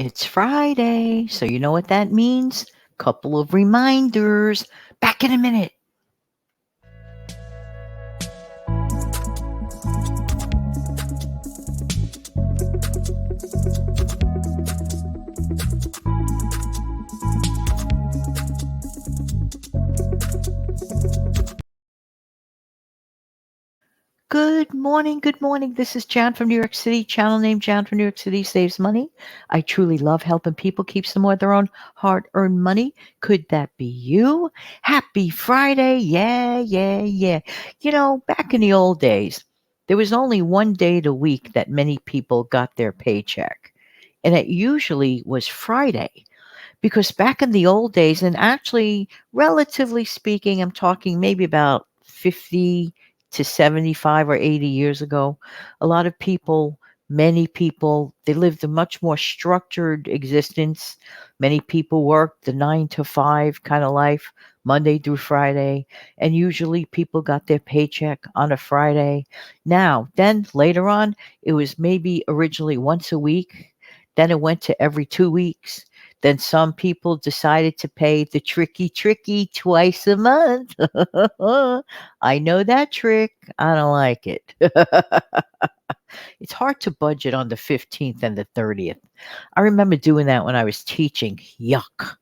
It's Friday, so you know what that means? Couple of reminders. Back in a minute. Good morning. Good morning. This is Jan from New York City. Channel name Jan from New York City saves money. I truly love helping people keep some more of their own hard earned money. Could that be you? Happy Friday. Yeah, yeah, yeah. Back in the old days, there was only one day a week that many people got their paycheck, and it usually was Friday. Because back in the old days, and actually, relatively speaking, I'm talking maybe about 50 to 75 or 80 years ago, a lot of people, many people, they lived a much more structured existence. Many people worked the 9 to 5 kind of life, Monday through Friday, and usually people got their paycheck on a Friday. Now, then later on, it was maybe originally once a week, then it went to every 2 weeks. Then some people decided to pay the tricky twice a month. I know that trick. I don't like it. It's hard to budget on the 15th and the 30th. I remember doing that when I was teaching. Yuck.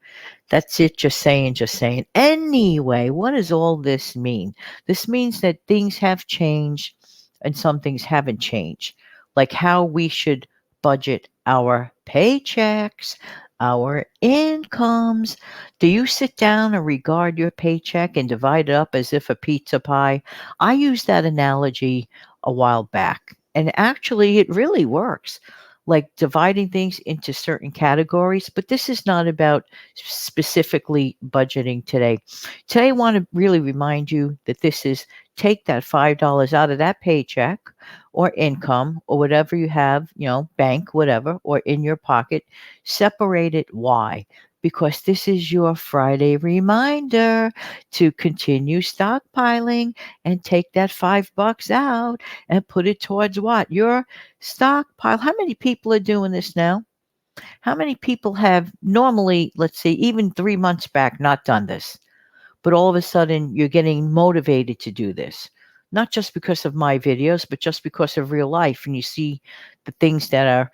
That's it, just saying, just saying. Anyway, what does all this mean? This means that things have changed and some things haven't changed, like how we should budget our paychecks, our incomes. Do you sit down and regard your paycheck and divide it up as if a pizza pie? I used that analogy a while back, and actually, it really works. Like dividing things into certain categories, but this is not about specifically budgeting today. Today, I want to really remind you that this is take that $5 out of that paycheck or income or whatever you have, bank, whatever, or in your pocket, separate it. Why? Because this is your Friday reminder to continue stockpiling and take that $5 out and put it towards what? Your stockpile. How many people are doing this now? How many people have normally, let's say, even 3 months back, not done this? But all of a sudden, you're getting motivated to do this. Not just because of my videos, but just because of real life. And you see the things that are,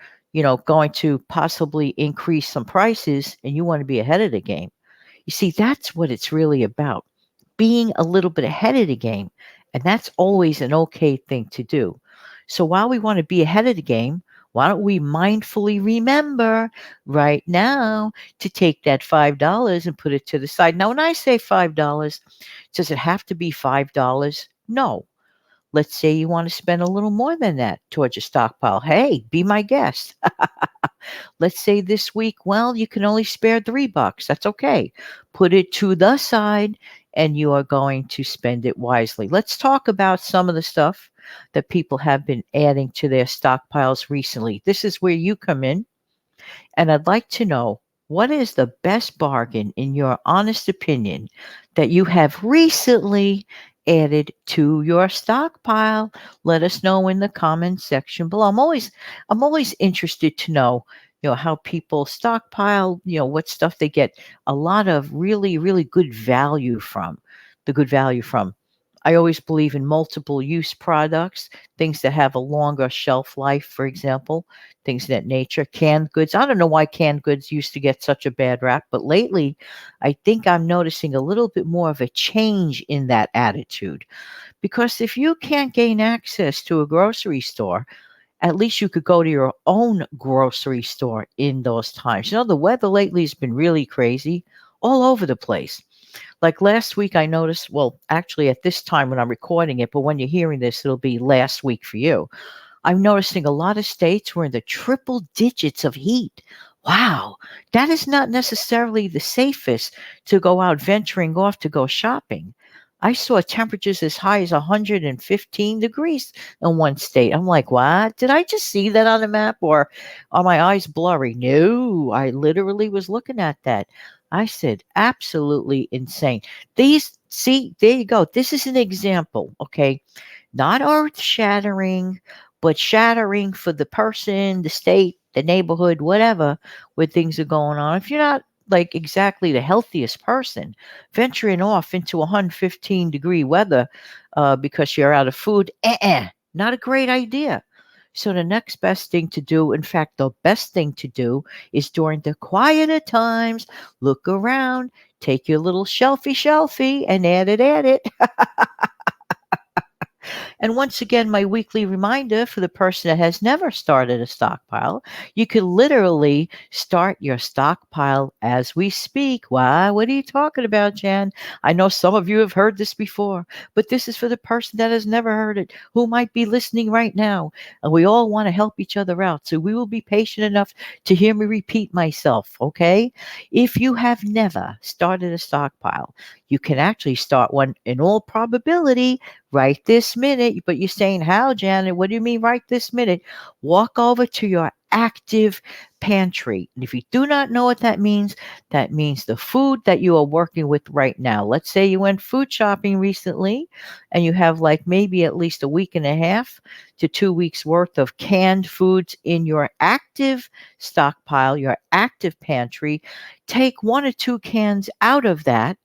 going to possibly increase some prices, and you want to be ahead of the game. You see, that's what it's really about, being a little bit ahead of the game. And that's always an okay thing to do. So while we want to be ahead of the game, why don't we mindfully remember right now to take that $5 and put it to the side? Now, when I say $5, does it have to be $5? No. Let's say you want to spend a little more than that towards your stockpile. Hey, be my guest. Let's say this week, well, you can only spare $3. That's okay. Put it to the side and you are going to spend it wisely. Let's talk about some of the stuff that people have been adding to their stockpiles recently. This is where you come in. And I'd like to know, what is the best bargain, in your honest opinion, that you have recently added to your stockpile? Let us know in the comments section below. I'm always interested to know, how people stockpile, what stuff they get a lot of really, really good value from. The good value from. I always believe in multiple use products, things that have a longer shelf life, for example, things of that nature. Canned goods. I don't know why canned goods used to get such a bad rap, but lately I think I'm noticing a little bit more of a change in that attitude. Because if you can't gain access to a grocery store, at least you could go to your own grocery store in those times. The weather lately has been really crazy all over the place. Like last week, I noticed, well, actually at this time when I'm recording it, but when you're hearing this, it'll be last week for you. I'm noticing a lot of states were in the triple digits of heat. Wow, that is not necessarily the safest to go out venturing off to go shopping. I saw temperatures as high as 115 degrees in one state. I'm like, what? Did I just see that on the map, or are my eyes blurry? No, I literally was looking at that. I said, absolutely insane. See, there you go. This is an example, okay? Not earth shattering, but shattering for the person, the state, the neighborhood, whatever, where things are going on. If you're not like exactly the healthiest person, venturing off into 115-degree weather because you're out of food, not a great idea. So the next best thing to do, in fact, the best thing to do is during the quieter times, look around, take your little shelfie and add it. And once again, my weekly reminder for the person that has never started a stockpile, you can literally start your stockpile as we speak. Why? What are you talking about, Jan? I know some of you have heard this before, but this is for the person that has never heard it, who might be listening right now. And we all want to help each other out. So we will be patient enough to hear me repeat myself, okay? If you have never started a stockpile, you can actually start one in all probability right this minute. But you're saying, how, Janet? What do you mean right this minute? Walk over to your active pantry. And if you do not know what that means the food that you are working with right now. Let's say you went food shopping recently and you have like maybe at least a week and a half to 2 weeks worth of canned foods in your active stockpile, your active pantry. Take 1 or 2 cans out of that,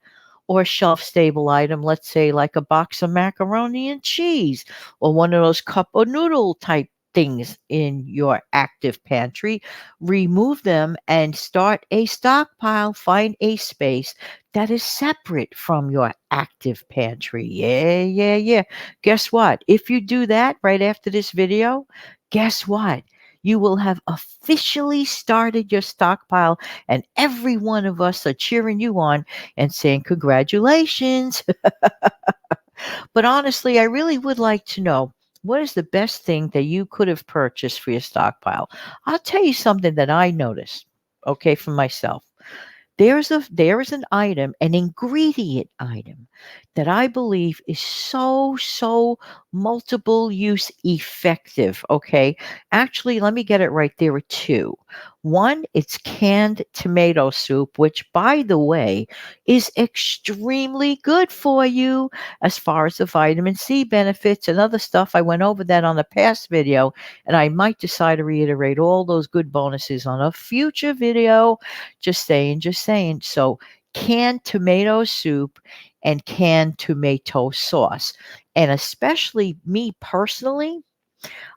or shelf stable item, let's say like a box of macaroni and cheese, or one of those cup of noodle type things in your active pantry. Remove them and start a stockpile. Find a space that is separate from your active pantry. Yeah. Guess what? If you do that right after this video, guess what? You will have officially started your stockpile, and every one of us are cheering you on and saying, congratulations. But honestly, I really would like to know, what is the best thing that you could have purchased for your stockpile? I'll tell you something that I noticed, okay, for myself. There is an item, an ingredient item, that I believe is so multiple use effective. Okay. Actually, let me get it right. There are two. One, it's canned tomato soup, which, by the way, is extremely good for you as far as the vitamin C benefits and other stuff. I went over that on a past video, and I might decide to reiterate all those good bonuses on a future video. Just saying, just saying. So, canned tomato soup and canned tomato sauce. And especially me personally,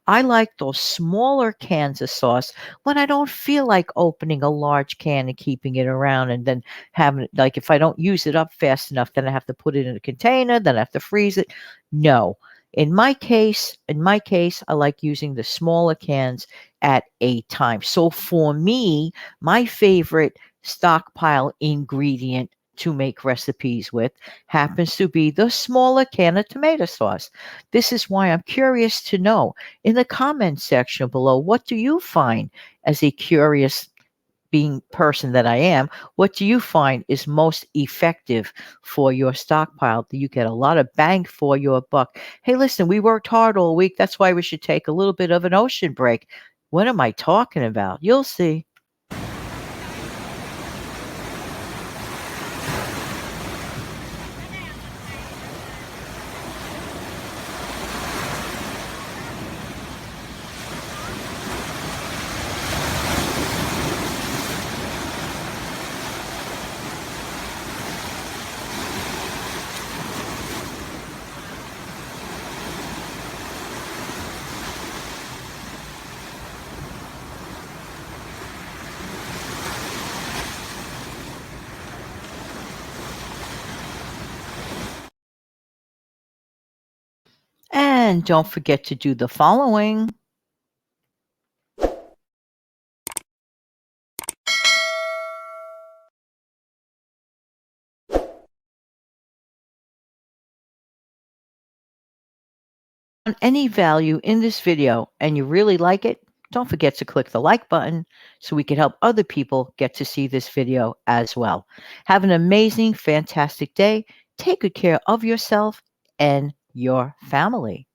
I like those smaller cans of sauce when I don't feel like opening a large can and keeping it around and then having it, like if I don't use it up fast enough, then I have to put it in a container, then I have to freeze it. No. In my case, I like using the smaller cans at a time. So for me, my favorite stockpile ingredient to make recipes with happens to be the smaller can of tomato sauce. This is why I'm curious to know in the comments section below, what do you find, as a curious being person that I am, what do you find is most effective for your stockpile? Do you get a lot of bang for your buck? Hey, listen, we worked hard all week. That's why we should take a little bit of an ocean break. What am I talking about? You'll see. And don't forget to do the following. On any value in this video and you really like it, don't forget to click the like button so we can help other people get to see this video as well. Have an amazing, fantastic day. Take good care of yourself and your family.